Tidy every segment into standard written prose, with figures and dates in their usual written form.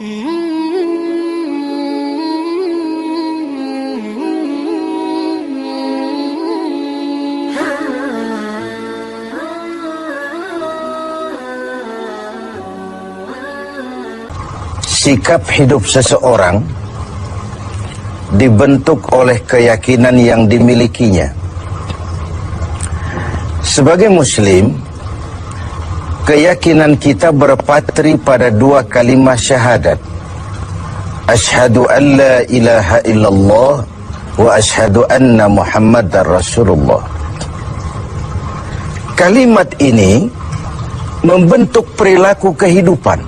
Sikap hidup seseorang dibentuk oleh keyakinan yang dimilikinya. Sebagai muslim, keyakinan kita berpatri pada dua kalimat syahadat. Asyhadu an la ilaha illallah wa asyhadu anna Muhammadar Rasulullah. Kalimat ini membentuk perilaku kehidupan.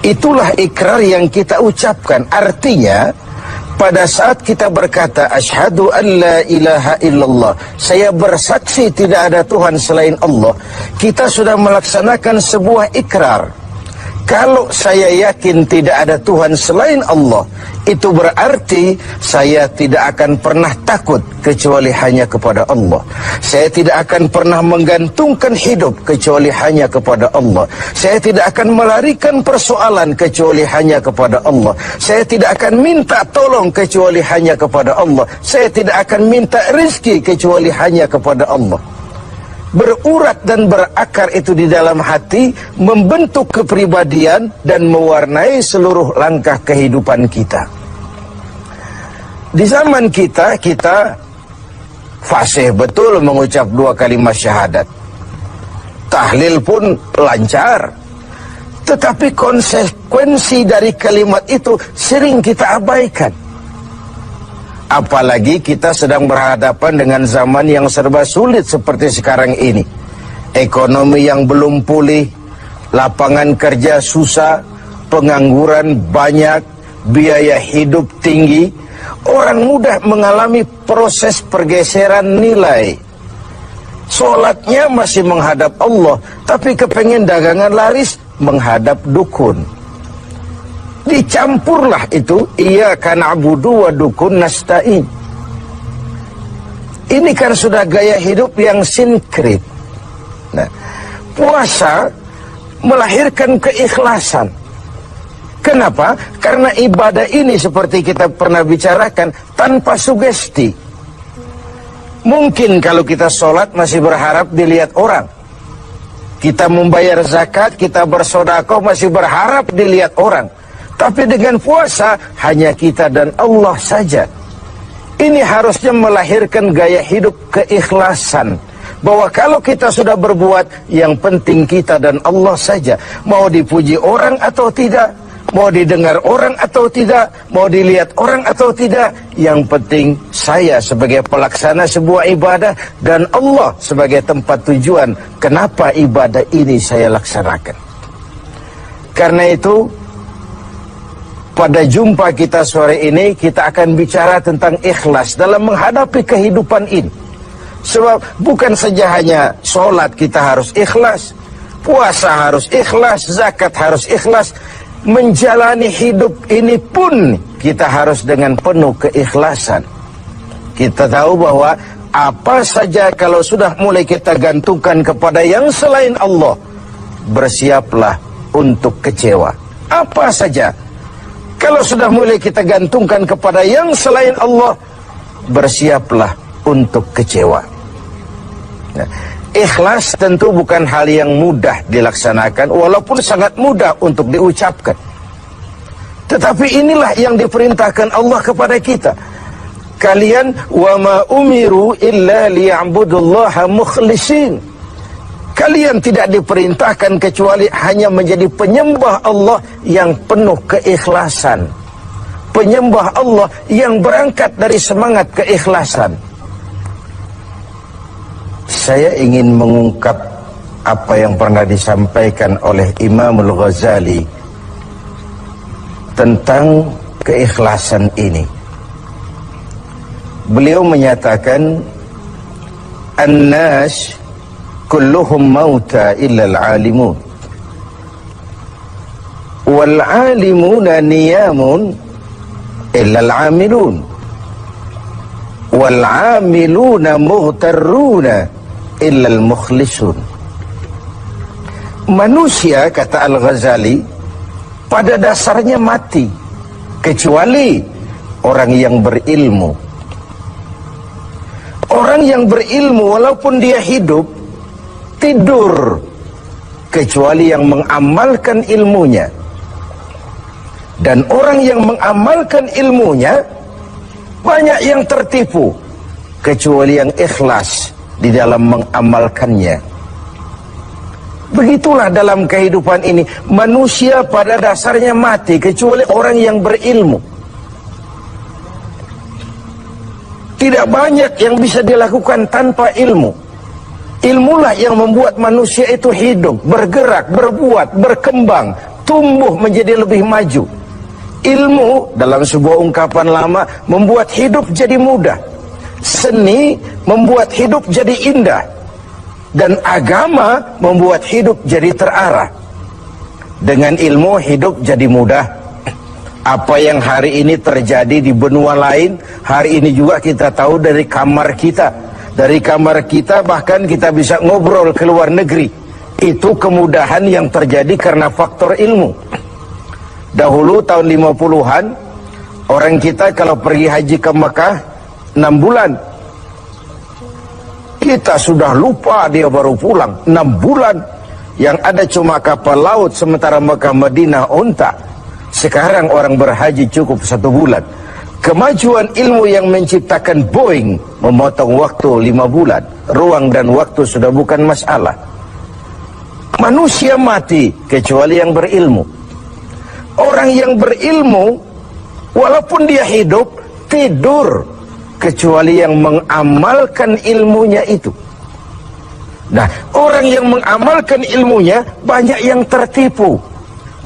Itulah ikrar yang kita ucapkan. Artinya, pada saat kita berkata asyhadu an la ilaha illallah, saya bersaksi tidak ada Tuhan selain Allah, kita sudah melaksanakan sebuah ikrar. Kalau saya yakin tidak ada Tuhan selain Allah, itu berarti saya tidak akan pernah takut kecuali hanya kepada Allah. Saya tidak akan pernah menggantungkan hidup kecuali hanya kepada Allah. Saya tidak akan melarikan persoalan kecuali hanya kepada Allah. Saya tidak akan minta tolong kecuali hanya kepada Allah. Saya tidak akan minta rezeki kecuali hanya kepada Allah. Berurat dan berakar itu di dalam hati, membentuk kepribadian dan mewarnai seluruh langkah kehidupan kita. Di zaman kita fasih betul mengucap dua kalimat syahadat. Tahlil pun lancar. Tetapi konsekuensi dari kalimat itu sering kita abaikan. Apalagi kita sedang berhadapan dengan zaman yang serba sulit seperti sekarang ini. Ekonomi yang belum pulih, lapangan kerja susah, pengangguran banyak, biaya hidup tinggi. Orang mudah mengalami proses pergeseran nilai. Sholatnya masih menghadap Allah, tapi kepengen dagangan laris menghadap dukun. Dicampurlah itu, iyyaka na'budu wa dukun nasta'in. Ini kan sudah gaya hidup yang sinkrit. Nah, puasa melahirkan keikhlasan. Kenapa? Karena ibadah ini seperti kita pernah bicarakan tanpa sugesti. Mungkin kalau kita sholat masih berharap dilihat orang. Kita membayar zakat, kita bersedekah masih berharap dilihat orang. Tapi dengan puasa hanya kita dan Allah saja. Ini harusnya melahirkan gaya hidup keikhlasan. Bahwa kalau kita sudah berbuat, yang penting kita dan Allah saja. Mau dipuji orang atau tidak, mau didengar orang atau tidak, mau dilihat orang atau tidak, yang penting saya sebagai pelaksana sebuah ibadah dan Allah sebagai tempat tujuan kenapa ibadah ini saya laksanakan. Karena itu, pada jumpa kita sore ini, kita akan bicara tentang ikhlas dalam menghadapi kehidupan ini. Sebab bukan saja hanya sholat kita harus ikhlas, puasa harus ikhlas, zakat harus ikhlas. Menjalani hidup ini pun kita harus dengan penuh keikhlasan. Kita tahu bahwa apa saja kalau sudah mulai kita gantungkan kepada yang selain Allah, bersiaplah untuk kecewa. Apa saja kalau sudah mulai kita gantungkan kepada yang selain Allah, bersiaplah untuk kecewa. Nah, ikhlas tentu bukan hal yang mudah dilaksanakan, walaupun sangat mudah untuk diucapkan. Tetapi inilah yang diperintahkan Allah kepada kita. Kalian wa ma umiru illa liya'budullaha mukhlisin. Kalian tidak diperintahkan kecuali hanya menjadi penyembah Allah yang penuh keikhlasan. Penyembah Allah yang berangkat dari semangat keikhlasan. Saya ingin mengungkap apa yang pernah disampaikan oleh Imam Al-Ghazali tentang keikhlasan ini. Beliau menyatakan, An-nas kulluhum mauta illa al-alimun, wal-alimuna niyamun illa al-amilun, wal-amiluna mughtarruna illa al-mukhlisun. Manusia, kata Al-Ghazali, pada dasarnya mati, kecuali orang yang berilmu. Orang yang berilmu walaupun dia hidup, tidur, kecuali yang mengamalkan ilmunya. Dan orang yang mengamalkan ilmunya, banyak yang tertipu, kecuali yang ikhlas di dalam mengamalkannya. Begitulah dalam kehidupan ini, manusia pada dasarnya mati, kecuali orang yang berilmu. Tidak banyak yang bisa dilakukan tanpa ilmu. Ilmulah yang membuat manusia itu hidup, bergerak, berbuat, berkembang, tumbuh menjadi lebih maju. Ilmu dalam sebuah ungkapan lama membuat hidup jadi mudah. Seni membuat hidup jadi indah. Dan agama membuat hidup jadi terarah. Dengan ilmu hidup jadi mudah. Apa yang hari ini terjadi di benua lain, hari ini juga kita tahu dari kamar kita. Dari kamar kita bahkan kita bisa ngobrol ke luar negeri. Itu kemudahan yang terjadi karena faktor ilmu. Dahulu tahun 50-an, orang kita kalau pergi haji ke Mekah 6 bulan. Kita sudah lupa dia baru pulang 6 bulan. Yang ada cuma kapal laut, sementara Mekah Madinah unta. Sekarang orang berhaji cukup 1 bulan. Kemajuan ilmu yang menciptakan Boeing memotong waktu 5 bulan. Ruang dan waktu sudah bukan masalah. Manusia mati kecuali yang berilmu. Orang yang berilmu walaupun dia hidup, tidur, kecuali yang mengamalkan ilmunya itu. Nah, orang yang mengamalkan ilmunya banyak yang tertipu.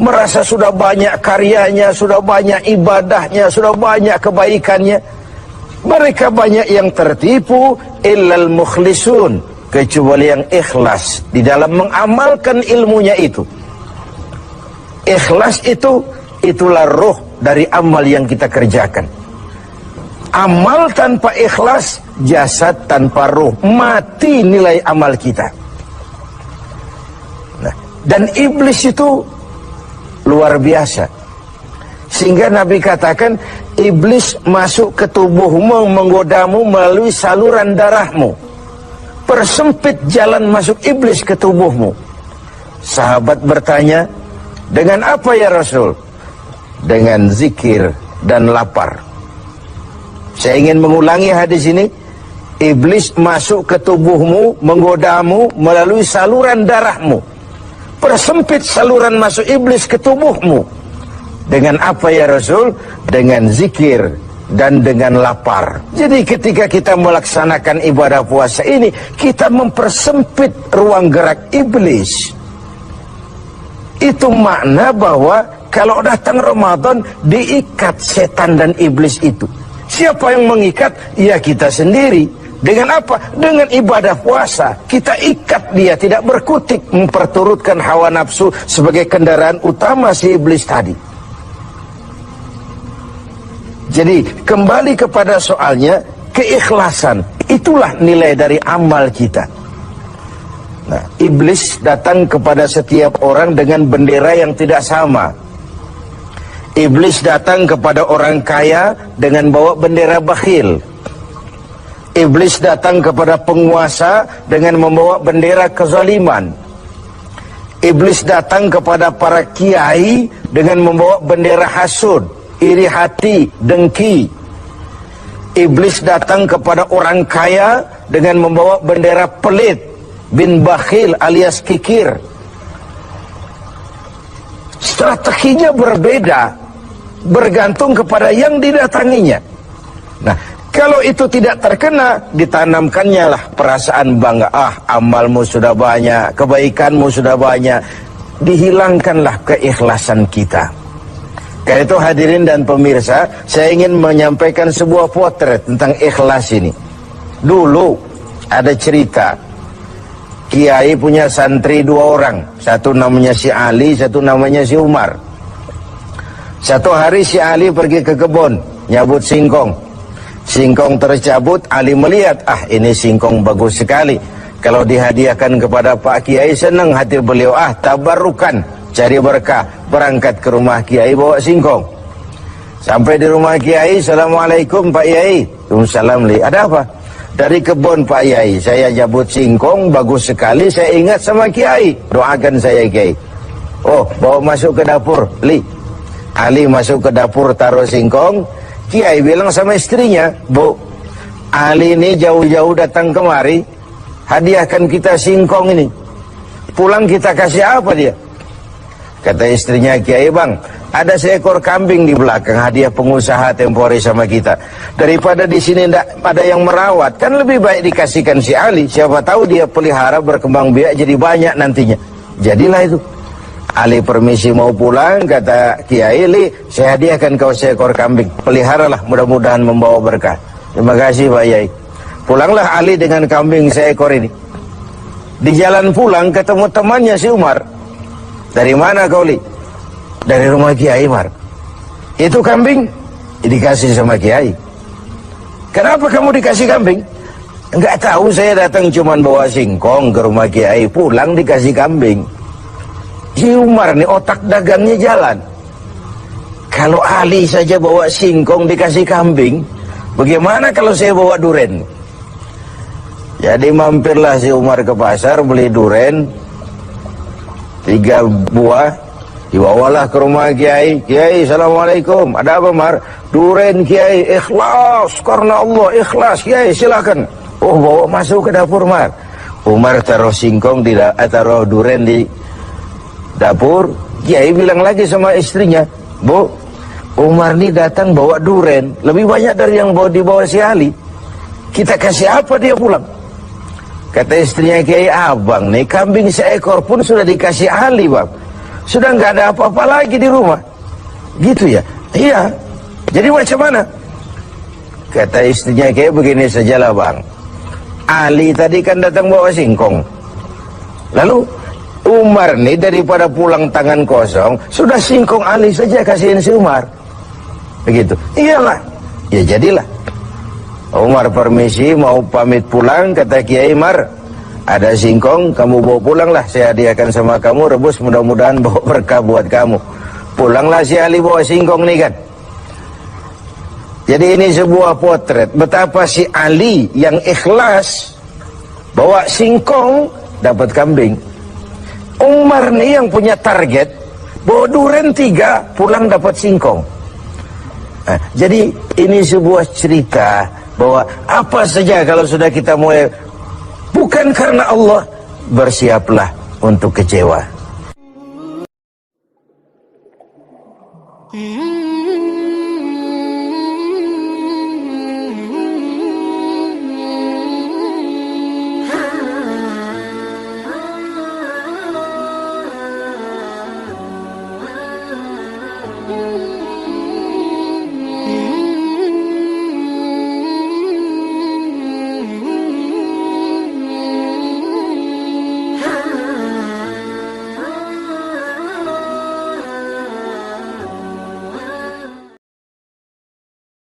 Merasa sudah banyak karyanya, sudah banyak ibadahnya, sudah banyak kebaikannya. Mereka banyak yang tertipu, illal mukhlisun, kecuali yang ikhlas di dalam mengamalkan ilmunya itu. Ikhlas itulah roh dari amal yang kita kerjakan. Amal tanpa ikhlas, jasad tanpa roh, mati nilai amal kita. Nah, dan iblis itu luar biasa. Sehingga Nabi katakan, iblis masuk ke tubuhmu, menggodamu melalui saluran darahmu. Persempit jalan masuk iblis ke tubuhmu. Sahabat bertanya, dengan apa ya Rasul? Dengan zikir dan lapar. Saya ingin mengulangi hadis ini. Iblis masuk ke tubuhmu, menggodamu melalui saluran darahmu. Persempit saluran masuk iblis ke tubuhmu. Dengan apa ya Rasul? Dengan zikir dan dengan lapar. Jadi ketika kita melaksanakan ibadah puasa ini, kita mempersempit ruang gerak iblis. Itu makna bahwa kalau datang Ramadan, diikat setan dan iblis itu. Siapa yang mengikat? Ya kita sendiri. Dengan apa? Dengan ibadah puasa. Kita ikat dia, tidak berkutik, memperturutkan hawa nafsu sebagai kendaraan utama si iblis tadi. Jadi kembali kepada soalnya, keikhlasan. Itulah nilai dari amal kita. Nah, iblis datang kepada setiap orang dengan bendera yang tidak sama. Iblis datang kepada orang kaya dengan bawa bendera bakhil. Iblis datang kepada penguasa dengan membawa bendera kezaliman. Iblis datang kepada para kiai dengan membawa bendera hasud, iri hati, dengki. Iblis datang kepada orang kaya dengan membawa bendera pelit, bin bakhil alias kikir. Strateginya berbeda, bergantung kepada yang didatanginya. Nah, kalau itu tidak terkena, ditanamkannya lah perasaan bangga. Amalmu sudah banyak, kebaikanmu sudah banyak. Dihilangkanlah keikhlasan kita. Karena itu hadirin dan pemirsa, saya ingin menyampaikan sebuah potret tentang ikhlas ini. Dulu ada cerita, kiai punya santri 2 orang. Satu namanya si Ali, satu namanya si Umar. Satu hari si Ali pergi ke kebun, nyabut singkong. Singkong tercabut, Ali melihat, ini singkong bagus sekali. Kalau dihadiahkan kepada Pak Kiai, senang hati beliau, tabarukan. cari berkah, berangkat ke rumah Kiai bawa singkong. Sampai di rumah Kiai, Assalamualaikum Pak Yai. Waalaikumsalam. Ada apa? Dari kebun Pak Yai, saya jabut singkong, bagus sekali, saya ingat sama Kiai, doakan saya Kiai. Oh, bawa masuk ke dapur, Li. Ali masuk ke dapur, taruh singkong. Kiai bilang sama istrinya, Bu, Ali ini jauh-jauh datang kemari, hadiahkan kita singkong ini. Pulang kita kasih apa dia? Kata istrinya Kiai, Bang, ada seekor kambing di belakang, hadiah pengusaha temporary sama kita. Daripada di sini tidak ada yang merawat, kan lebih baik dikasihkan si Ali. Siapa tahu dia pelihara berkembang biak jadi banyak nantinya. Jadilah itu. Ali permisi mau pulang, kata Kiai, Li, saya hadiahkan kau seekor kambing. Peliharalah, mudah-mudahan membawa berkah. Terima kasih Pak Yai. Pulanglah Ali dengan kambing seekor ini. Di jalan pulang ketemu temannya si Umar. Dari mana kau, Li? Dari rumah Kiai, Mar. Itu kambing dikasih sama Kiai. Kenapa kamu dikasih kambing? Enggak tahu, saya datang cuman bawa singkong ke rumah Kiai, pulang dikasih kambing. Si Umar nih otak dagangnya jalan. Kalau Ali saja bawa singkong dikasih kambing, bagaimana kalau saya bawa duren? Jadi mampirlah si Umar ke pasar beli duren 3 buah, dibawalah ke rumah Kiai. Kiai, Assalamualaikum. Ada apa, Mar? Duren Kiai, ikhlas karena Allah, ikhlas Kiai, silakan. Oh, bawa masuk ke dapur, Mar. Umar taruh singkong taruh duren di dapur. Kiai bilang lagi sama istrinya, Bu, Umar ini datang bawa duren lebih banyak dari yang dibawa si Ali. Kita kasih apa dia pulang? Kata istrinya Kiai, Abang nih kambing seekor pun sudah dikasih Ali, Bang. Sudah nggak ada apa-apa lagi di rumah. Gitu ya? Iya. Jadi macam mana? Kata istrinya Kiai, begini sajalah, Bang. Ali tadi kan datang bawa singkong. Lalu Umar nih daripada pulang tangan kosong, sudah singkong Ali saja kasihin si Umar. Begitu. Iyalah. Ya jadilah. Umar permisi mau pamit pulang, kata Kiai, Mar, ada singkong, kamu bawa pulanglah, saya hadiahkan sama kamu, rebus, mudah-mudahan bawa berkah buat kamu. Pulanglah si Ali bawa singkong nih kan. Jadi ini sebuah potret betapa si Ali yang ikhlas bawa singkong dapat kambing. Umar nih yang punya target bawa duren 3, pulang dapat singkong. Nah, jadi ini sebuah cerita bahwa apa saja kalau sudah kita mulai bukan karena Allah, bersiaplah untuk kecewa.